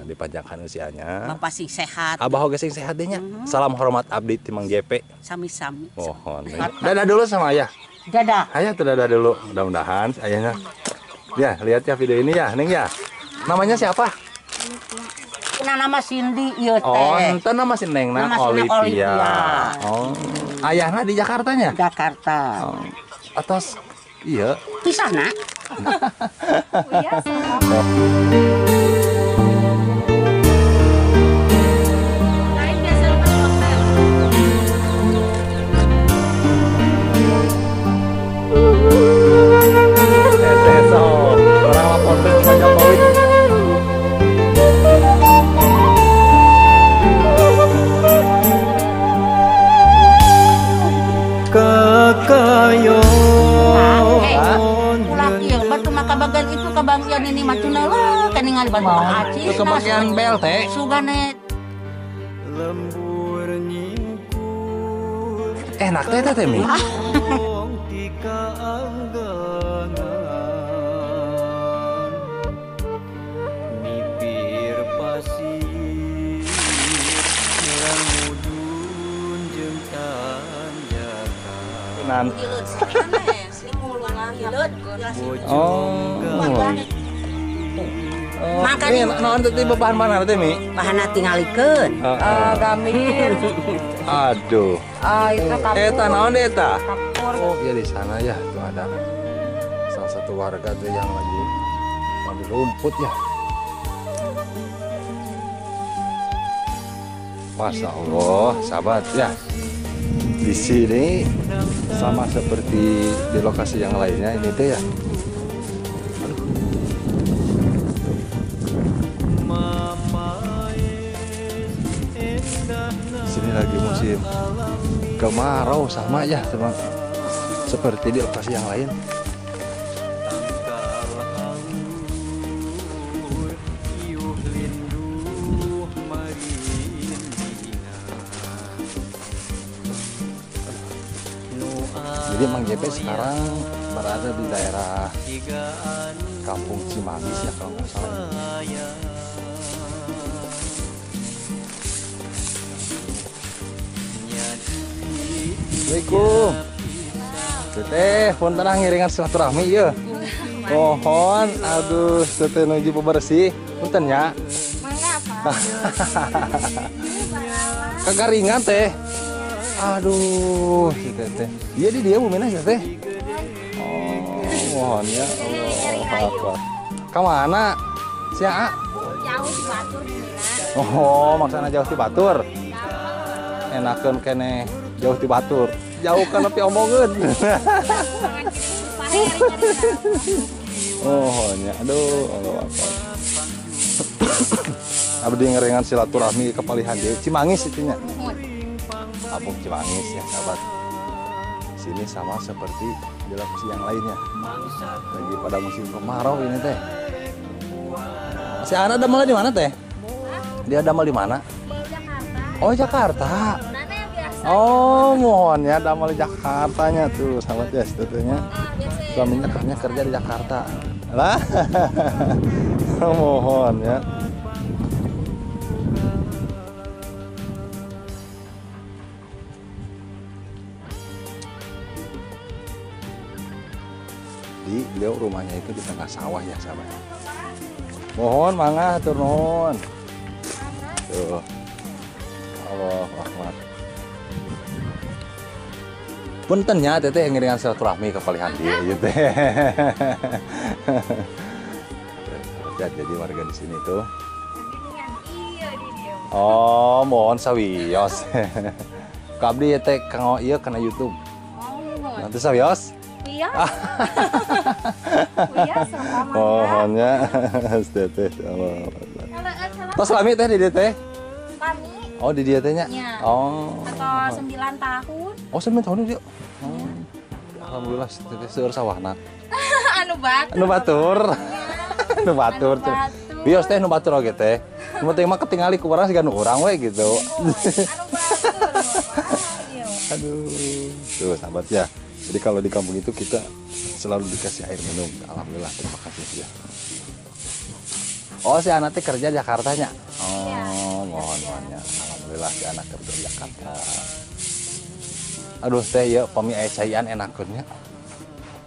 dipanjangkan usianya. Bapak sing sehat. Abah oge sing sehat deh nya. Salam hormat abdi ti Mang JP. Sami-sami. Mohon. Dadah dulu sama ayah. Dadah. Ayah tuh dadah dulu. Mudah-mudahan ayahnya. Ya, lihat ya video ini ya, Neng ya. Namanya siapa? Nama Cindy ieu teh. Oh, ente nama si Neng na Olivia. Oh. Ayahna di Jakartanya? Jakarta. Oh. Atas iya. Pisah nak. Orang lapor ke Pak Jokowi. Kakayo Ulah kieu batu maka bagian itu kebagian ini mah tuna lah keningan batu aci. Itu kebagian bel teh. Sugane lembur nyingkur Enak teh teh Mi. tika anggangan mipir pasir mudun jeung tanjakan Nan. Oh. Maka ini naon teh bahan mana teh Mi? bahana tingalikeun. Gamin. Aduh. Itu kapur. Eta naon deh eta? Kapur. Oh, ya di sana ya, tuh ada salah satu warga tuh yang lagi ambil rumput ya. Masya Allah, sahabat ya. Di sini sama seperti di lokasi yang lainnya ini teh ya. Di sini lagi musim kemarau sama ya teman, seperti di lokasi yang lain. Jadi Mang JP sekarang berada di daerah Kampung Cimangis ya kalau nggak salah. Assalamualaikum. Teteh, punten ngiringan silaturahmi ya. Mohon, aduh, teteh nuju bebersih, punten ya. Mangga apa? Kagaringan teh. Aduh, si teteh. Iya di dia Bu Minah ya teh. Oh, mohon ya Allah. Akbar. Kemana? Si A? Jauh di Batur di Mina. Oh, maksudnya jauh di Batur. Enakeun kene jauh di Batur. Jauh kan tapi omongeun. Oh, nya aduh Allah Akbar. Abdi ngeringan silaturahmi ke Palihan Deui Cimangis itu nya. Kampung Cimangis ya sahabat. Sini sama seperti di lokasi yang lainnya. Lagi pada musim kemarau ini teh. Si Ana damel di mana teh? Dia damel di mana? Jakarta. Oh Jakarta. Mana yang biasa? Oh mohon ya damel di Jakartanya tuh sahabat ya sebetulnya. Suaminya kerja di Jakarta. Lah. Mohon ya. Di beliau rumahnya itu di tengah sawah ya sahabat. Mohon mangga turun. Tuh. Allah Akbar. Punten nya teteh ngiringan silaturahmi ke Palihan dia gitu. Jadi warga di sini tuh. Iya di dia. Oh, mohon sawios. Kabdi teh kang ieu kana YouTube. Oh, Nanti sawios. iya. Iya sama mangga. Mohonnya teteh Allah. Tos lami teh di dieu teh? Kami Oh, di dieu teh nya. Nya. Oh. atau 9 tahun. Oh, 9 tahun dia. Oh. Alhamdulillah teteh seueur sawahna. Anu Batur. Nu batur. Nu batur tuh. Bios teh nu batur oge teh. Nu penting mah ketingali ku urang siga nu urang we gitu. Anu Batur. Aduh. Tuh sahabat ya. Jadi kalau di kampung itu kita selalu dikasih air minum. Alhamdulillah terima kasih ya. Oh, si anak teh kerja Jakartanya. Oh, mohon ya. Alhamdulillah si anak kerja Jakarta. Aduh teh ya pami aya caian enakeunnya.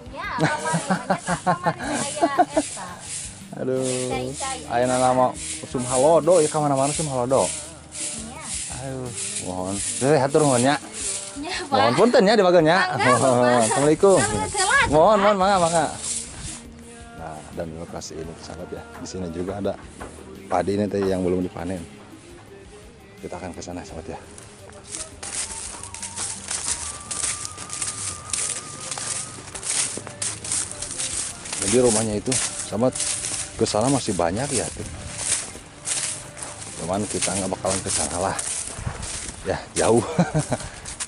Ya, kemarin saya Esa. Aduh. Cai-cai. Ayeuna nama usum halodo ya ka mana-mana usum halodo. Iya. Aduh, mohon. Teh hatur nuhun nya. Ya, Mohon Pak. punten ya di bageunnya. Mangga, Bapak. Assalamualaikum. Kelas. Mohon mangga. Nah, dan lokasi ini sahabat ya. Di sini juga ada padi ini teh yang belum dipanen. Kita akan ke sana sahabat ya. Jadi rumahnya itu sahabat ke sana masih banyak ya tuh. Cuman kita nggak bakalan ke sana lah. Ya, jauh.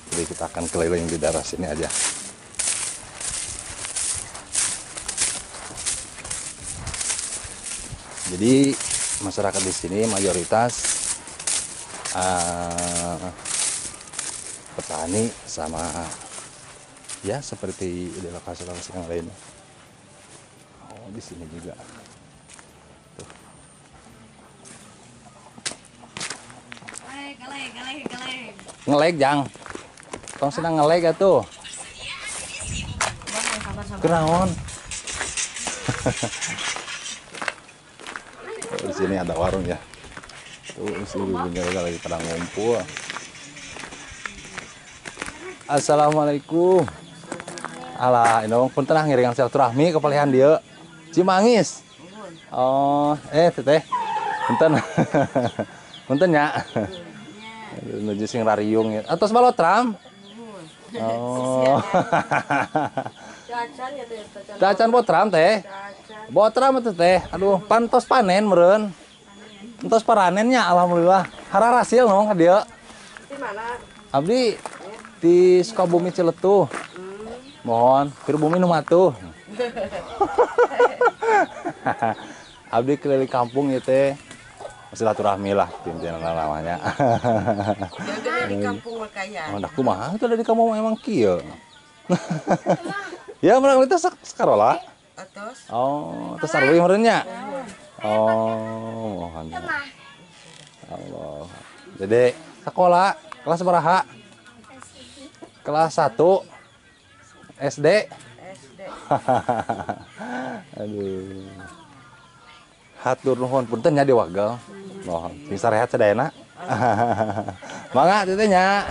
Jadi kita akan keliling di daerah sini aja. Jadi masyarakat di sini mayoritas petani sama ya seperti di lokasi-lokasi yang lainnya. Oh, di sini juga. Tuh. Galeh. Ngeleg jang. Tong sedang ngeleg atuh. Kenaon? Di sini ada warung ya. Tuh, si ibunya lagi pada ngumpul. Assalamualaikum. Alah, ini pun tenang ngiringan silaturahmi kepalihan dia. Cimangis. Oh, teteh. Punten. Punten ya. Nuju sing rariung ya. Atos balotram. Oh. Cacan botram teh. Botram itu teh. Aduh, pantos panen meureun. Entos paranennya alhamdulillah. Harar hasil nong ka dieu. Di mana? Abdi di Sukabumi Ciletuh. Mohon, keur bumi nu matuh. Abdi keliling kampung ya teh. Silaturahmi lah pimpinan namanya. Jaga di kampung Makaya. Oh, dah kumaha teh di kamu emang kieu. Ya, menang itu sekolah. Atos. Oh, terus sarwi meureun nya. Oh, mohon. Allah. Jadi sekolah kelas berapa? Kelas 1 SD. SD. Aduh. Hatur nuhun punten nya di Wagel. Mohon. Sing sarehat sadayana. Mangga teh nya.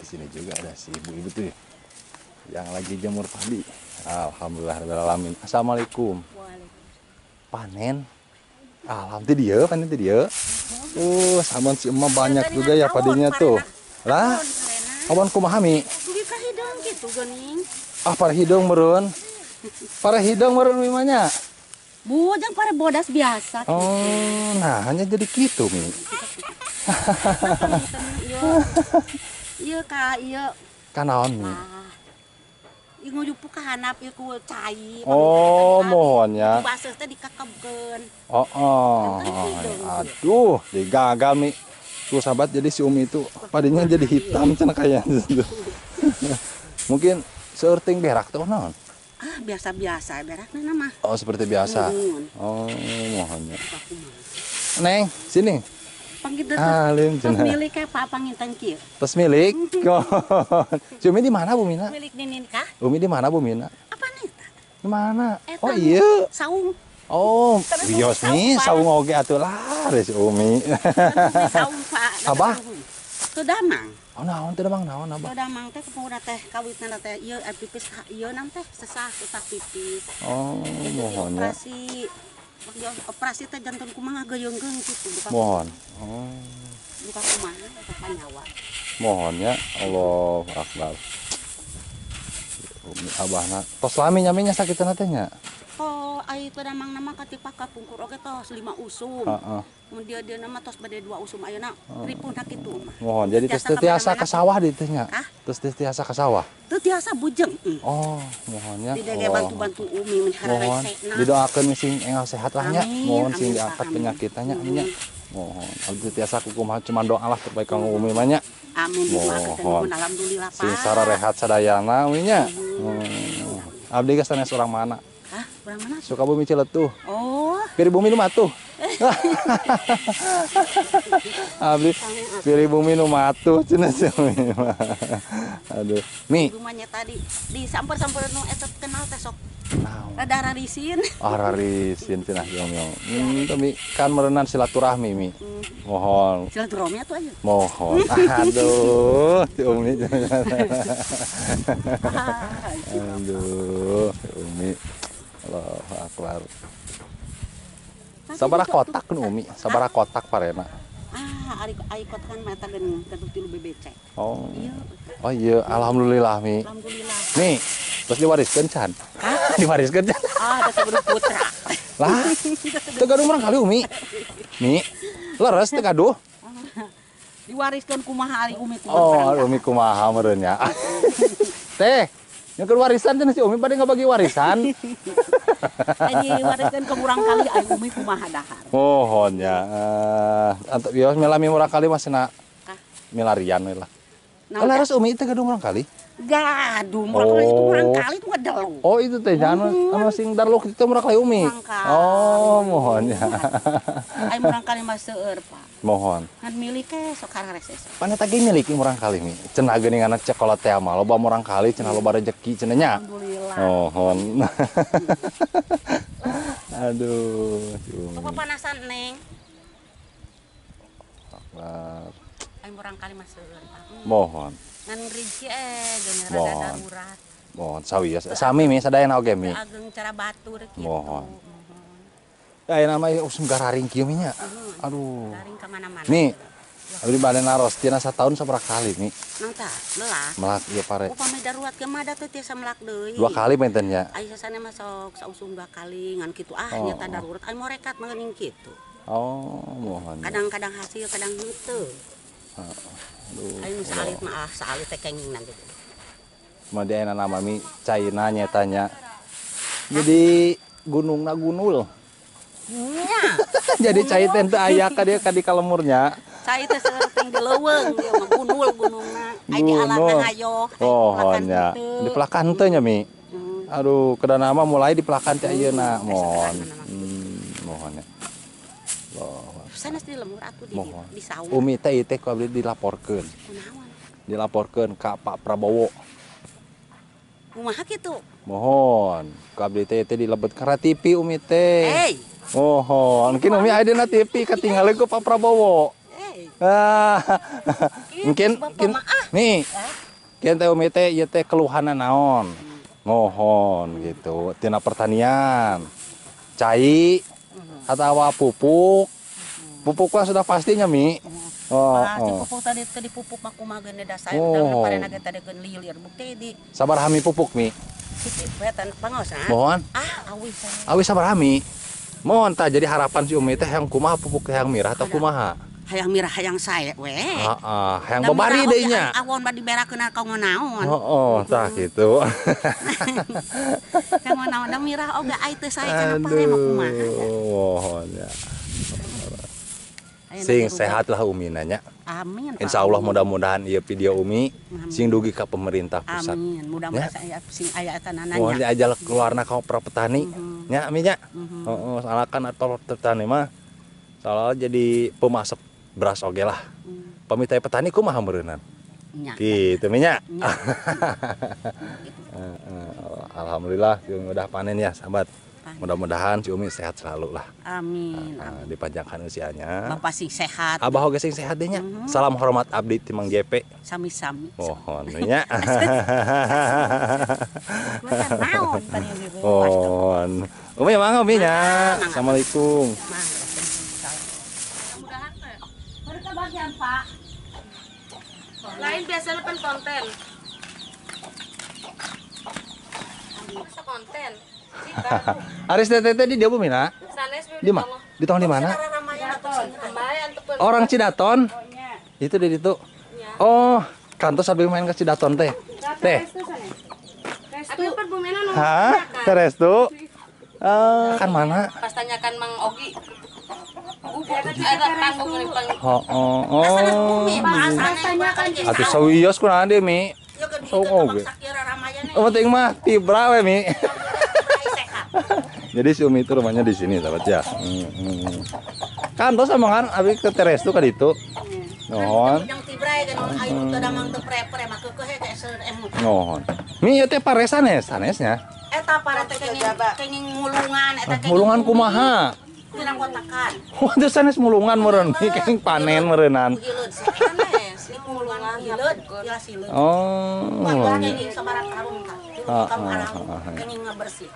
Di sini juga ada si ibu-ibu tuh yang lagi jemur padi. Alhamdulillah rabbil alamin. Assalamualaikum. Panen. Alhamdulillah panen teh dia. Saman si emak banyak juga ya padinya tuh. Lah, kawan kumaha mi? Dugi ka hidung gitu geuning. Para hidung meureun. Para hidung meureun mimanya. Bujang pare bodas biasa. Oh, nah hanya jadi gitu mi. Ieu ka ieu. Kanaon mi? Ieu ngujupu ka hanap ieu ku cai. Oh, mohon ya. Baseuh teh dikakebkeun. Oh. Aduh, digagal mi. Tuh sahabat jadi si Umi itu padinya jadi hitam cenah kayaknya. Mungkin seurting berak tuh naon? Ah, biasa-biasa berakna mah. Oh, seperti biasa. Oh, mohon ya. Neng, sini. Panggil teh. Alim Terus cenah. milik ka papanginten kieu. Tos milik. Si Umi di mana Bu Mina? Milik Ninin kah? Umi di mana Bu Mina? Apa nih? Di mana? Eta Oh iya. Saung. Oh, bios nih saung oge atuh lah si Umi. Saung Pak. Abah? Teu damang. Oh, naon teh Bang? Naon Abah? Teu damang teh kumaha teh kawitna teh ieu pipis ieu nam teh sesah utak pipis. Oh, mohon ya. Operasi teh jantung kumaha geyeungkeun kitu buka. Mohon. Oh, Buka kumaha eta panyawa. mohon ya. Allahu Akbar. Umi abahna tos lami nyaminya sakitan teh nya. Oh, ai teu damang nama katipak kapungkur oge tos 5 usum. Heeh. Kemudian dia nama tos bade 2 usum ayeuna ripuna kitu mah. Mohon. Jadi tos teu tiasa ka sawah di teh nya. Hah? Tos teu tiasa ka sawah. Teu tiasa bujeng. Oh, mohon ya. Tidak ge bantu-bantu umi menghara Mohon resena. didoakeun sing enggal sehat lah nya. Amin, Mohon sing amin, diangkat amin. penyakitnya nya. Mohon. Abdi tiasa kumaha cuma doa lah terbaik kanggo Umi mah nya. Amin. Mohon. Alhamdulillah Sing Pak. sara rehat sadayana Umi nya. Abdi geus sanes urang mana? Hah, urang mana? Sukabumi Ciletuh. Oh, Pribumi nu matuh. Abdi pribumi nu matuh cenah si Umi mah. Aduh, Mi. rumahnya tadi di samper-samper nu eta kenal teh sok. Naon? Rada rarisin. Rarisin cenah Yong. Tapi kan merenan silaturahmi Mi. Mohon. Silaturahmi atuh aja. Mohon. Aduh, si Umi. Aduh, si Umi. Allahu Akbar. Sabaraha kotak nu Umi? Sabaraha kotak parena? Ari kotakan mah eta geuning 3 BBC. Oh. Oh iya, alhamdulillah Mi. Alhamdulillah. Mi, terus diwariskeun can? Hah? Diwariskeun can? Ada saburu putra. Lah, teu gaduh urang kali Umi. Mi, leres teu gaduh. Diwariskeun kumaha ari Umi Oh, Umi kumaha meureun nya. Teh, nyeukeur warisan cenah si Umi bade ngabagi warisan. Aji wariskeun ke urang kali ari Umi kumaha dahar. Mohon ya. Antep bios milami urang kali mah cenah Hah? milarian we lah. Naon Leres Umi teh gaduh urang kali. gaduh, urang kali itu urang kali itu ngedelu. Oh, itu teh anu sing darluk itu urang kali Umi. Urang kali. Oh, mohon ya. Ai urang kali mah seueur, Pak. Mohon. Han milik teh sok reses. Paneta ge miliki urang kali Mi. Cenah geuningan cekolat teh mah loba urang kali cenah loba rezeki cenah nya. Alhamdulillah. Mohon. Aduh, Apa panasan Neng? Akbar. Ai urang kali mah seueur, Pak. Mohon. Ngan rinci geus rada Mohon. darurat. Mohon sawios. Sami Mi sadayana oge Mi. Ageng cara batur kitu. Mohon. Ya nama usum gararing kieu Mi nya. Aduh. Garing ka mana-mana. Mi. Abdi bade naros tina sataun sabaraha kali Mi? Nang tah, lelah. Melak ieu pare. Upami darurat ke mah da teh tiasa melak deui. 2 kali menten nya. Ai sasana mah sok sausum 2 kali ngan kitu Oh. nyata darurat ai morekat mah geuning kitu. Oh, mohon. Kadang-kadang hasil kadang henteu. Aduh. Ai nu salit mah salit teh kengingna gitu. Kemudian nama Mi caina nyetanya. Jadi gunungna gunul. Nya. Jadi cai teh teu aya ka dieu ka di kalemurnya. Cai teh seueur teh di leuweung dia mah gunul gunungna. Ai di alatna hayo. Oh, nya. Di pelakan teu nya Mi. Hmm. Aduh, kedana mah mulai di pelakan teh ayeuna. Mohon. Mohon ya. Sanes di lemur atuh Mohon. di sawah. Umi teh ieu teh ku abdi dilaporkeun. Kunaon? Dilaporkeun ka Pak Prabowo. Kumaha kitu? Mohon. Ku abdi teh dilebet ka TV Umi teh. Hei. Mohon. Mungkin Umi aya dina TV katinggalan ku Pak Prabowo. Hei. Ah. Mungkin Bapak nih. Kieu teh Umi teh ieu teh keluhanna naon? Mohon gitu. Tina pertanian. Cai atawa pupuk. Pupuknya sudah pastinya Mi. Oh, Pasti oh. pupuk tadi dipupuk mah kumaha geun dasar Oh. udah parena ge tadi geun lilir bukti di Sabar hami pupuk Mi. situ wetan pangaosna. Mohon. Awis saya. Awi sabar hami. Mohon ta jadi harapan si Umi teh hayang kumaha pupuk hayang mirah atau kumaha? Hayang mirah hayang saya we. Heeh, hayang babari deui nya. Awon badi berakeun ka naon. Oh, tah gitu. Ka naon da mirah oge ai teu saya kana pare mah kumaha. Mohon ya. Sing sehat lah Umi nanya. Amin. Pak. Insya Allah mudah-mudahan ieu video Umi sing dugi ka pemerintah pusat. Amin. Mudah-mudahan saya sing aya eta Mohon nananya. diajal keluarna ka para petani. Nya Ami nya. Heeh, salakan atau petani mah salah jadi pemasok beras oge lah. Pamitai petani kumaha meureunnan? Nya. Gitu Mi nya. Nya. Alhamdulillah si Umi udah panen ya sahabat. Mudah-mudahan si Umi sehat selalu lah. Amin. Dipanjangkan usianya. Bapak sing sehat. Abah oge sing sehat deh nya. Salam hormat abdi ti Mang JP. Sami-sami. Mohon nya. Naon tadi yang gitu. Mohon. Umi mangga Umi nya. Assalamualaikum. Mereka bagian Pak. Lain biasanya kan konten. Masa konten. Aris tete di dia Bu Mina. Sanes Di mana? Di tong di mana? Orang Cidaton. Itu di situ. Oh, kantos abdi main ke Cidaton teh. Teh. Aku perbumena nu. Hah? Terestu? Kan mana? Pas tanyakan Mang Ogi. Ada panggung ini panggung. Oh. Tanyakan Atuh sawios kunaon deui Mi? Ya kan Sok gitu oge. sakira ramayana penting mah tibra we Mi. Jadi si Umi itu rumahnya di sini, sahabat ya. Kan terus omongan abi ke teres tuh kan itu. Nuhun. Yang tibrai kan ayo teu damang teu pre-pre mah keukehe teh emu. Nuhun. Mi ieu teh paresan sanesnya. Eta para teh kenging ngulungan eta kenging. Mulungan kumaha? Tina kotakan. Wah, itu sanes mulungan meureun Mi kenging panen meureunnan. Hileud sanes, ngulungan hileud, ya sileud. Oh. Wah, kenging sabaran karung tah. Kamu kenging ngabersih.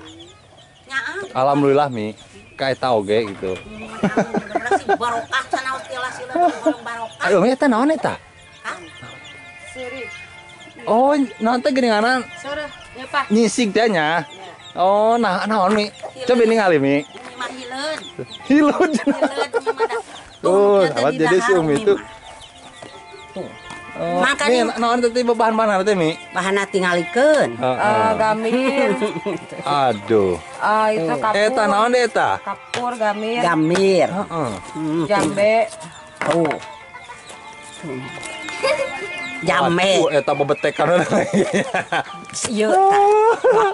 Nyaang. Alhamdulillah Mi, ka eta oge gitu. Berarti barokah canaos tilas sileud barokah. Ayo Mi eta naon eta? Hah? Oh, naon teh geuninganan Sore, ya Pak. nyisig teh nya. Oh, nah naon Mi? Coba ningali Mi. Ini mah hileud. Hileud. Hileud ini mah dah. Tuh, sahabat jadi si Umi itu. Oh, Mi, Makanya- naon teh bahan-bahan teh Mi? Bahanna tingalikeun. Gamir. Aduh. Itu kapur. Eta naon deh eta? Kapur, gamir, Gamir. Heeh. jambe. Tuh. Jame. Waduh, eta bebetekan. Ieu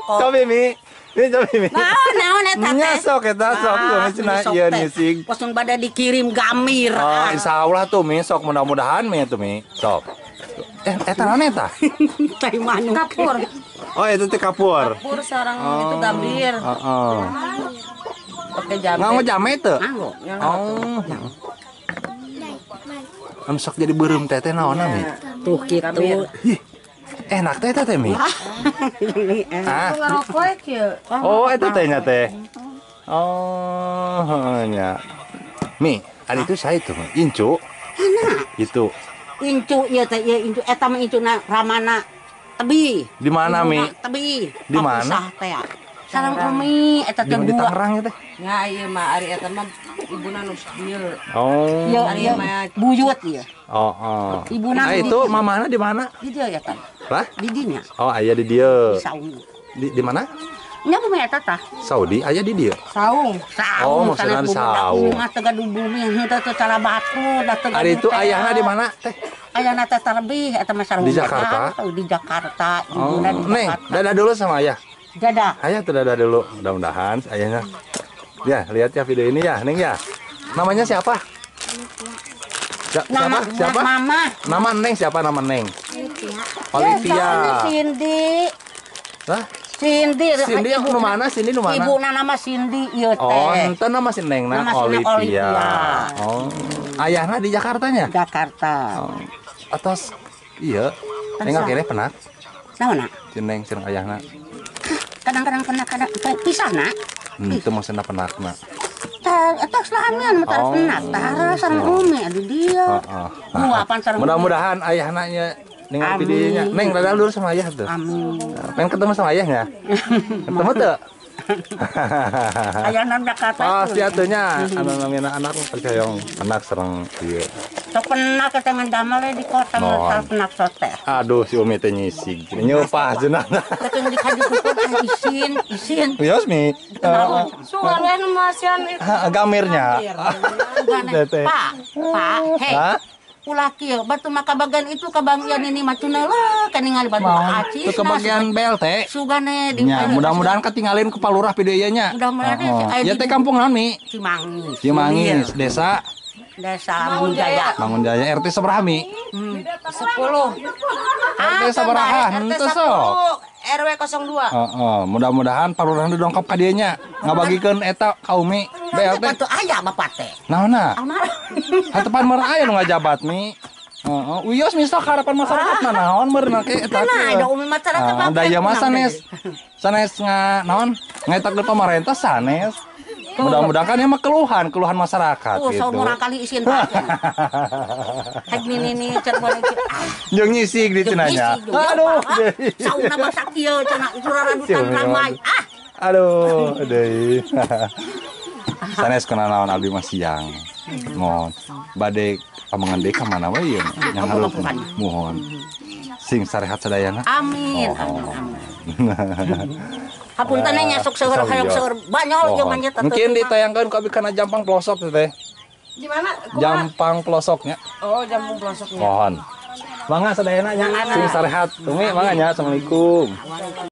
Coba Mi. Ini coba Mi. naon eta teh? Nya sok eta sok Umi cenah ieu nyisig. Langsung pada dikirim gamir. Oh, insyaallah tuh Mi, sok mudah-mudahan Mi tuh Mi. Sok. Eta naon eta? Teh manuk. Kapur. Oh, itu teh kapur. Kapur sarang itu gamir. Heeh. Pakai jambe. Nganggo jame teu? Nganggo. Oh. Am sok jadi beureum teh naon Mi? Tuh kitu. Ih, enak teh eta teh Mi. Ah. Ngerokok ya. Oh, itu tehnya teh. Oh, nya. Mi, ada itu saya tuh, Incu. Itu Incu ieu teh ieu incu eta mah incuna ramana tebi. di mana Mi? Tebi. Di mana? Papisah teh. Sareng Umi eta teh Di dua. Tangerang ya teh. Ya iya mah ari eta mah ibuna nu dieu. Oh. Ieu Ari ieu mah buyut ieu. Oh, oh. Ibuna Ah, itu mamana di mana? Di dieu ya kan. Lah? Di dinya. Oh, aya di dieu. Saung. Di mana? Nya bumi eta tah. Saudi aya di dieu. Saung. Oh, Saung. maksudnya sana di saung. bumi mah teu gaduh bumi henteu teh cara batu da teu Ada itu ayahna di mana teh? Ayahna teh terlebih eta mah sareng Di Jakarta? Di Jakarta. Oh, Ibuna di Neng, Jakarta. dadah dulu sama ayah. Dadah. Ayah tuh dadah dulu. Mudah-mudahan ayahnya. Ya, lihat ya video ini ya, Neng ya. Namanya siapa? Nama Siapa? Mama. Nama Neng siapa nama Neng? Ya, Olivia. Cindy. Lah, Cindy. Cindy nu mana? Cindy nu mana? Ibuna nama Cindy ieu Oh, teh. ente nama si Neng Nama si Neng Olivia. Olivia. Oh, ayahnya di Jakartanya? Jakarta. Oh. Atas iya. Neng akhirnya pernah Naonna? si Neng jeung ayahna. Kadang-kadang kena pisah nak. Itu maksudnya pernah. Eta selamian mah Oh. pernah tara sareng Umi adi dia. Heeh. Luapan sareng Mudah-mudahan ayahna nya dengan videonya. Neng dadah dulu sama ayah tuh. Amin. Pengen ketemu sama ayahnya. Ketemu tuh. Ayahna Jakarta. Pasti atunya anu namina anak percaya anak serang ieu. Sok pernah ketengan damel di kota Nuhun. mah pernah soter. Aduh si Umi teh nyisig. Nyupah cenah. Ketengan di kadi kuku isin. Yos Mi. Suara nu masian itu. Gamirnya. Teh. Pak, hei. Hah? Ulah kieu batu makabagan itu kabangyan ini macuna lah kaningal batu acis. Itu kebagian BLT. Sugane di Ya, mudah-mudahan ketinggalin ke Palurah videonya. Mudah-mudahan Ya teh kampung naon Mi? Cimangis. Cimangis, desa Desa Mangunjaya. Mangunjaya RT sabaraha Mi? 10. RT sabaraha? Henteu sok. RW 02. Mudah-mudahan Palurah didongkap ka dieu nya. Ngabagikeun eta ka Umi BLT. Batu aya bapak teh. Naonna? Almarhum. Hantepan meur aya nu ngajabat Mi. Uyos misal harapan masyarakat mah naon meureun ke eta. Nah, ada umi masyarakat Daya mah sanes naon ngaetak deui pamarentah sanes. Mudah-mudahan kan ya mah keluhan masyarakat Oh, gitu. saumurang kali isin paten. Hek ini cerbon iki. Jeung nyisig di cenanya. Aduh, deui. Sauna masak ieu cenah suraradutan ramai. Aduh, deui. Sanes kena naon abdi mah siang. Mohon bade pamangan deui ka mana we ieu? Yang halup mohon. Sing sarehat sadayana. Amin. Hapunten nya sok seueur hayang seueur banyol jeung manjet. Mungkin ditayangkeun ku abdi kana Jampang pelosok teh. Di mana? Jampang pelosoknya. Oh, jamu pelosoknya. Mohon. Mangga sadayana nya sing sarehat. Tumi mangga nya. Assalamualaikum.